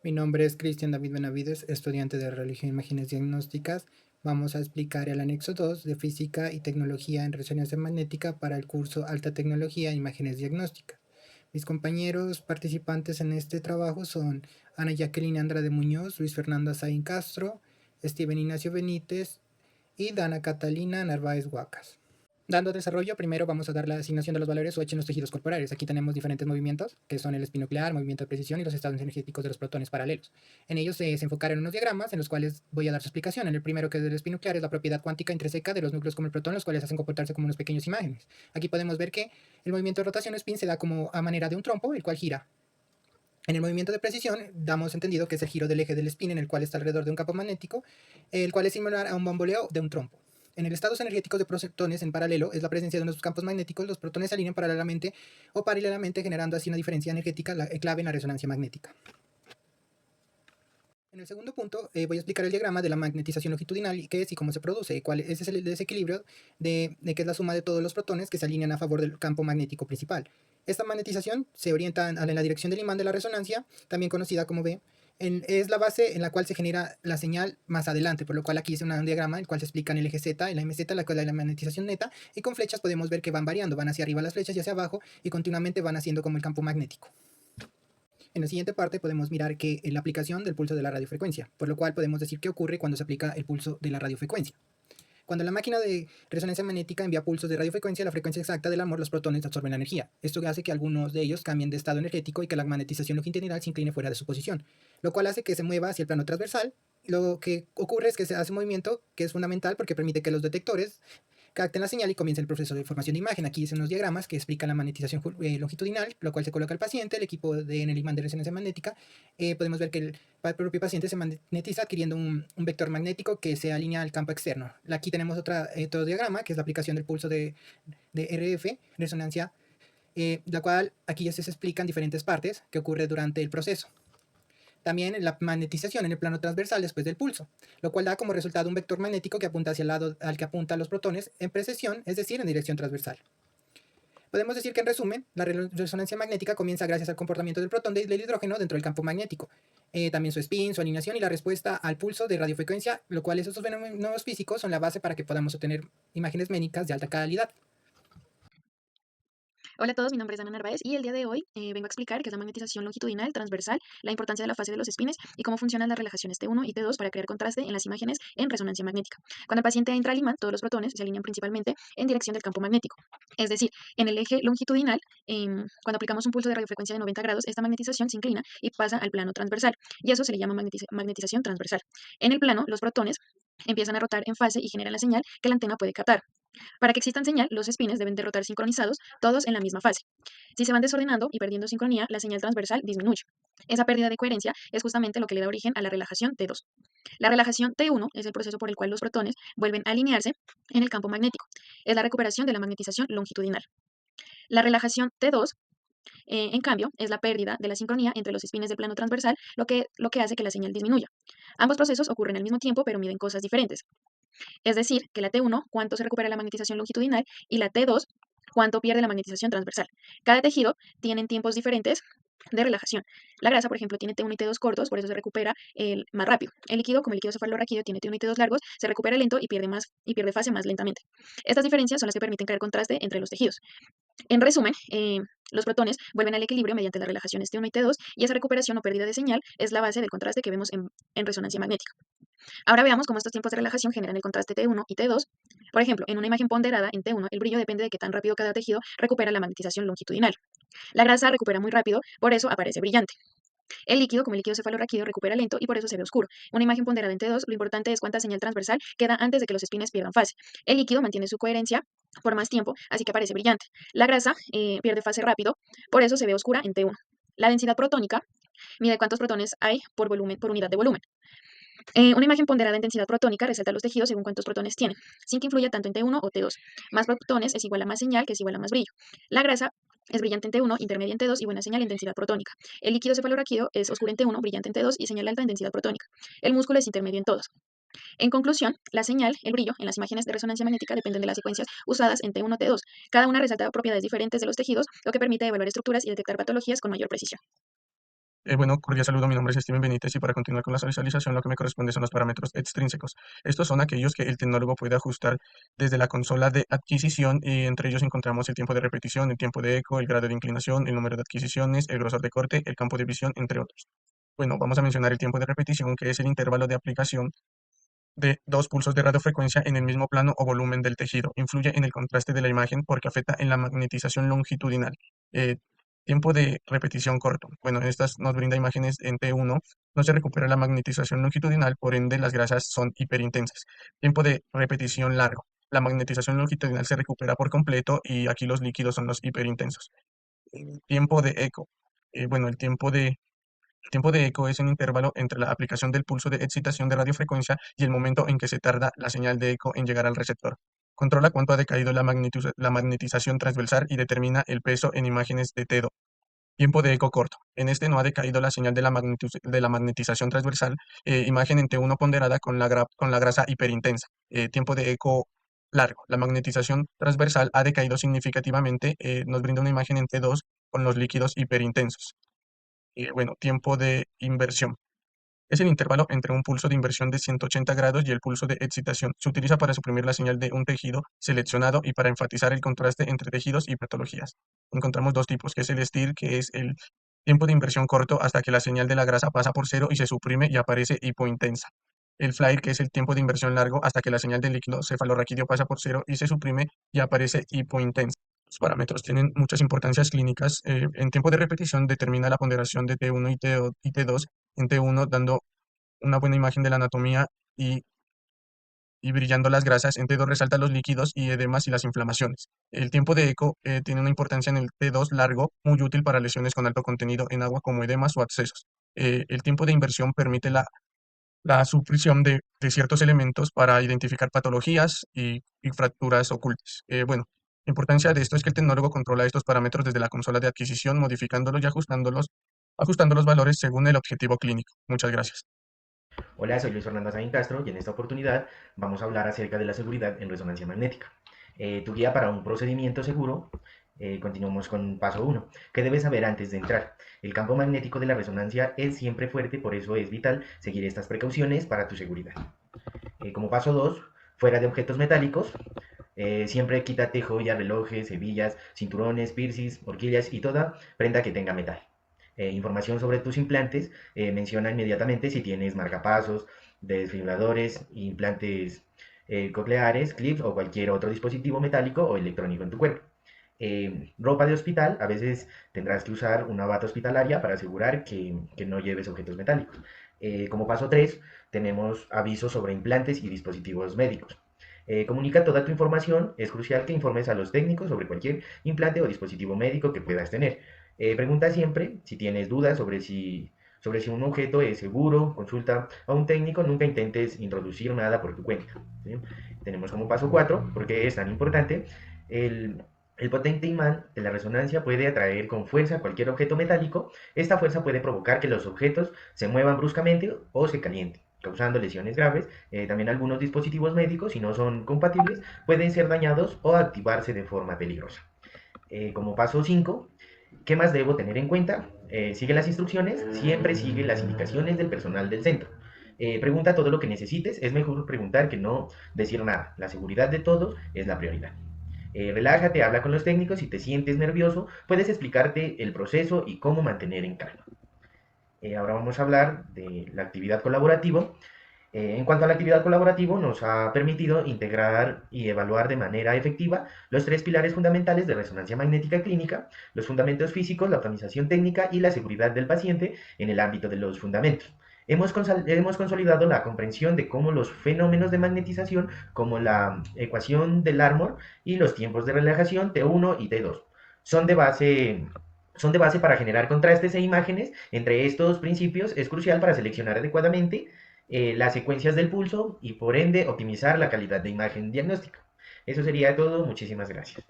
Mi nombre es Cristian David Benavides, estudiante de Religión e Imágenes Diagnósticas. Vamos a explicar el anexo 2 de Física y Tecnología en Resonancia Magnética para el curso Alta Tecnología e Imágenes Diagnósticas. Mis compañeros participantes en este trabajo son Ana Jacqueline Andrade Muñoz, Luis Fernando Azaín Castro, Steven Ignacio Benítez y Dana Catalina Narváez Huacas. Dando desarrollo, primero vamos a dar la asignación de los valores OH en los tejidos corporales. Aquí tenemos diferentes movimientos, que son el spin nuclear, movimiento de precisión y los estados energéticos de los protones paralelos. En ellos se enfocaron unos diagramas en los cuales voy a dar su explicación. En el primero, que es del spin nuclear, es la propiedad cuántica intrínseca de los núcleos como el protón, los cuales hacen comportarse como unos pequeños imágenes. Aquí podemos ver que el movimiento de rotación spin se da como a manera de un trompo, el cual gira. En el movimiento de precisión damos entendido que es el giro del eje del spin, en el cual está alrededor de un campo magnético, el cual es similar a un bamboleo de un trompo. En el estados energéticos de protones en paralelo es la presencia de unos campos magnéticos. Los protones se alinean paralelamente o paralelamente, generando así una diferencia energética clave en la resonancia magnética. En el segundo punto voy a explicar el diagrama de la magnetización longitudinal y qué es y cómo se produce. Ese es el desequilibrio de que es la suma de todos los protones que se alinean a favor del campo magnético principal. Esta magnetización se orienta en la dirección del imán de la resonancia, también conocida como B. Es la base en la cual se genera la señal más adelante, por lo cual aquí hice un diagrama en el cual se explican el eje Z, el MZ, la cual es la magnetización neta, y con flechas podemos ver que van variando, van hacia arriba las flechas y hacia abajo, y continuamente van haciendo como el campo magnético. En la siguiente parte podemos mirar que la aplicación del pulso de la radiofrecuencia, por lo cual podemos decir qué ocurre cuando se aplica el pulso de la radiofrecuencia. Cuando la máquina de resonancia magnética envía pulsos de radiofrecuencia, la frecuencia exacta del amor, los protones absorben la energía. Esto hace que algunos de ellos cambien de estado energético y que la magnetización longitudinal se incline fuera de su posición, lo cual hace que se mueva hacia el plano transversal. Lo que ocurre es que se hace un movimiento que es fundamental porque permite que los detectores capten la señal y comienza el proceso de formación de imagen. Aquí hice unos diagramas que explican la magnetización longitudinal, lo cual se coloca el paciente, el equipo en el imán de resonancia magnética. Podemos ver que el propio paciente se magnetiza adquiriendo un vector magnético que se alinea al campo externo. Aquí tenemos otro diagrama, que es la aplicación del pulso de RF, resonancia, la cual aquí ya se explican diferentes partes que ocurre durante el proceso. También la magnetización en el plano transversal después del pulso, lo cual da como resultado un vector magnético que apunta hacia el lado al que apuntan los protones en precesión, es decir, en dirección transversal. Podemos decir que, en resumen, la resonancia magnética comienza gracias al comportamiento del protón del hidrógeno dentro del campo magnético, también su spin, su alineación y la respuesta al pulso de radiofrecuencia, lo cual esos fenómenos físicos son la base para que podamos obtener imágenes médicas de alta calidad. Hola a todos, mi nombre es Ana Narváez y el día de hoy vengo a explicar qué es la magnetización longitudinal transversal, la importancia de la fase de los espines y cómo funcionan las relajaciones T1 y T2 para crear contraste en las imágenes en resonancia magnética. Cuando el paciente entra al imán, todos los protones se alinean principalmente en dirección del campo magnético. Es decir, en el eje longitudinal, cuando aplicamos un pulso de radiofrecuencia de 90 grados, esta magnetización se inclina y pasa al plano transversal, y eso se le llama magnetización transversal. En el plano, los protones empiezan a rotar en fase y generan la señal que la antena puede captar. Para que existan señal, los espines deben de rotar sincronizados, todos en la misma fase. Si se van desordenando y perdiendo sincronía, la señal transversal disminuye. Esa pérdida de coherencia es justamente lo que le da origen a la relajación T2. La relajación T1 es el proceso por el cual los protones vuelven a alinearse en el campo magnético. Es la recuperación de la magnetización longitudinal. La relajación T2, en cambio, es la pérdida de la sincronía entre los espines del plano transversal, lo que hace que la señal disminuya. Ambos procesos ocurren al mismo tiempo, pero miden cosas diferentes. Es decir, que la T1, cuánto se recupera la magnetización longitudinal, y la T2, cuánto pierde la magnetización transversal. Cada tejido tiene tiempos diferentes de relajación. La grasa, por ejemplo, tiene T1 y T2 cortos, por eso se recupera más rápido. El líquido, como el líquido cefalorraquídeo, tiene T1 y T2 largos, se recupera lento y pierde fase más lentamente. Estas diferencias son las que permiten crear contraste entre los tejidos. En resumen, los protones vuelven al equilibrio mediante las relajaciones T1 y T2, y esa recuperación o pérdida de señal es la base del contraste que vemos en resonancia magnética. Ahora veamos cómo estos tiempos de relajación generan el contraste T1 y T2. Por ejemplo, en una imagen ponderada en T1, el brillo depende de qué tan rápido cada tejido recupera la magnetización longitudinal. La grasa recupera muy rápido, por eso aparece brillante. El líquido, como el líquido cefalorraquídeo, recupera lento y por eso se ve oscuro. Una imagen ponderada en T2, lo importante es cuánta señal transversal queda antes de que los espines pierdan fase. El líquido mantiene su coherencia por más tiempo, así que aparece brillante. La grasa pierde fase rápido, por eso se ve oscura en T1. La densidad protónica mide cuántos protones hay por volumen, por unidad de volumen. Una imagen ponderada en densidad protónica resalta los tejidos según cuántos protones tienen, sin que influya tanto en T1 o T2. Más protones es igual a más señal, que es igual a más brillo. La grasa es brillante en T1, intermedia en T2 y buena señal en densidad protónica. El líquido cefalorraquídeo es oscuro en T1, brillante en T2 y señal alta en densidad protónica. El músculo es intermedio en todos. En conclusión, la señal, el brillo, en las imágenes de resonancia magnética dependen de las secuencias usadas en T1 o T2. Cada una resalta propiedades diferentes de los tejidos, lo que permite evaluar estructuras y detectar patologías con mayor precisión. Bueno, cordial saludo, mi nombre es Steven Benítez y para continuar con la visualización lo que me corresponde son los parámetros extrínsecos. Estos son aquellos que el tecnólogo puede ajustar desde la consola de adquisición y entre ellos encontramos el tiempo de repetición, el tiempo de eco, el grado de inclinación, el número de adquisiciones, el grosor de corte, el campo de visión, entre otros. Bueno, vamos a mencionar el tiempo de repetición, que es el intervalo de aplicación de dos pulsos de radiofrecuencia en el mismo plano o volumen del tejido. Influye en el contraste de la imagen porque afecta en la magnetización longitudinal. Eh, Tiempo de repetición corto. Bueno, estas nos brinda imágenes en T1. No se recupera la magnetización longitudinal, por ende las grasas son hiperintensas. Tiempo de repetición largo. La magnetización longitudinal se recupera por completo y aquí los líquidos son los hiperintensos. Tiempo de eco. Bueno, el tiempo de eco es un intervalo entre la aplicación del pulso de excitación de radiofrecuencia y el momento en que se tarda la señal de eco en llegar al receptor. Controla cuánto ha decaído la magnetización transversal y determina el peso en imágenes de T2. Tiempo de eco corto. En este no ha decaído la señal de la magnetización transversal. Imagen en T1 ponderada con la grasa hiperintensa. Tiempo de eco largo. La magnetización transversal ha decaído significativamente. Nos brinda una imagen en T2 con los líquidos hiperintensos. Bueno, tiempo de inversión. Es el intervalo entre un pulso de inversión de 180 grados y el pulso de excitación. Se utiliza para suprimir la señal de un tejido seleccionado y para enfatizar el contraste entre tejidos y patologías. Encontramos dos tipos, que es el STIR, que es el tiempo de inversión corto hasta que la señal de la grasa pasa por cero y se suprime y aparece hipointensa. El FLAIR, que es el tiempo de inversión largo hasta que la señal del líquido cefalorraquídeo pasa por cero y se suprime y aparece hipointensa. Los parámetros tienen muchas importancias clínicas. En tiempo de repetición determina la ponderación de T1 y T2 en T1 dando una buena imagen de la anatomía y, y brillando las grasas. En T2 resalta los líquidos y edemas y las inflamaciones. El tiempo de eco tiene una importancia en el T2 largo, muy útil para lesiones con alto contenido en agua como edemas o abscesos. El tiempo de inversión permite la supresión de ciertos elementos para identificar patologías y fracturas ocultas. Bueno, la importancia de esto es que el tecnólogo controla estos parámetros desde la consola de adquisición, modificándolos y ajustando los valores según el objetivo clínico. Muchas gracias. Hola, soy Luis Fernando Sáenz Castro y en esta oportunidad vamos a hablar acerca de la seguridad en resonancia magnética. Tu guía para un procedimiento seguro. Continuamos con paso 1. ¿Qué debes saber antes de entrar? El campo magnético de la resonancia es siempre fuerte, por eso es vital seguir estas precauciones para tu seguridad. Como paso 2, fuera de objetos metálicos, siempre quítate joyas, relojes, hebillas, cinturones, piercings, horquillas y toda prenda que tenga metal. Información sobre tus implantes, menciona inmediatamente si tienes marcapasos, desfibriladores, implantes cocleares, clips o cualquier otro dispositivo metálico o electrónico en tu cuerpo. Ropa de hospital, a veces tendrás que usar una bata hospitalaria para asegurar que no lleves objetos metálicos. Como paso 3, tenemos avisos sobre implantes y dispositivos médicos. Comunica toda tu información, es crucial que informes a los técnicos sobre cualquier implante o dispositivo médico que puedas tener. Pregunta siempre si tienes dudas sobre si un objeto es seguro, consulta a un técnico, nunca intentes introducir nada por tu cuenta. ¿Sí? Tenemos como paso 4, porque es tan importante, el potente imán de la resonancia puede atraer con fuerza cualquier objeto metálico. Esta fuerza puede provocar que los objetos se muevan bruscamente o se calienten, causando lesiones graves. También algunos dispositivos médicos, si no son compatibles, pueden ser dañados o activarse de forma peligrosa. Como paso 5, ¿qué más debo tener en cuenta? Sigue las instrucciones, siempre sigue las indicaciones del personal del centro. Pregunta todo lo que necesites, es mejor preguntar que no decir nada. La seguridad de todos es la prioridad. Relájate, habla con los técnicos, si te sientes nervioso, puedes explicarte el proceso y cómo mantener en calma. Ahora vamos a hablar de la actividad colaborativa. En cuanto a la actividad colaborativa, nos ha permitido integrar y evaluar de manera efectiva los tres pilares fundamentales de resonancia magnética clínica, los fundamentos físicos, la optimización técnica y la seguridad del paciente en el ámbito de los fundamentos. Hemos consolidado la comprensión de cómo los fenómenos de magnetización, como la ecuación del Larmor y los tiempos de relajación T1 y T2, son de base son de base para generar contrastes e imágenes. Entre estos principios es crucial para seleccionar adecuadamente las secuencias del pulso y por ende optimizar la calidad de imagen diagnóstica. Eso sería todo, muchísimas gracias.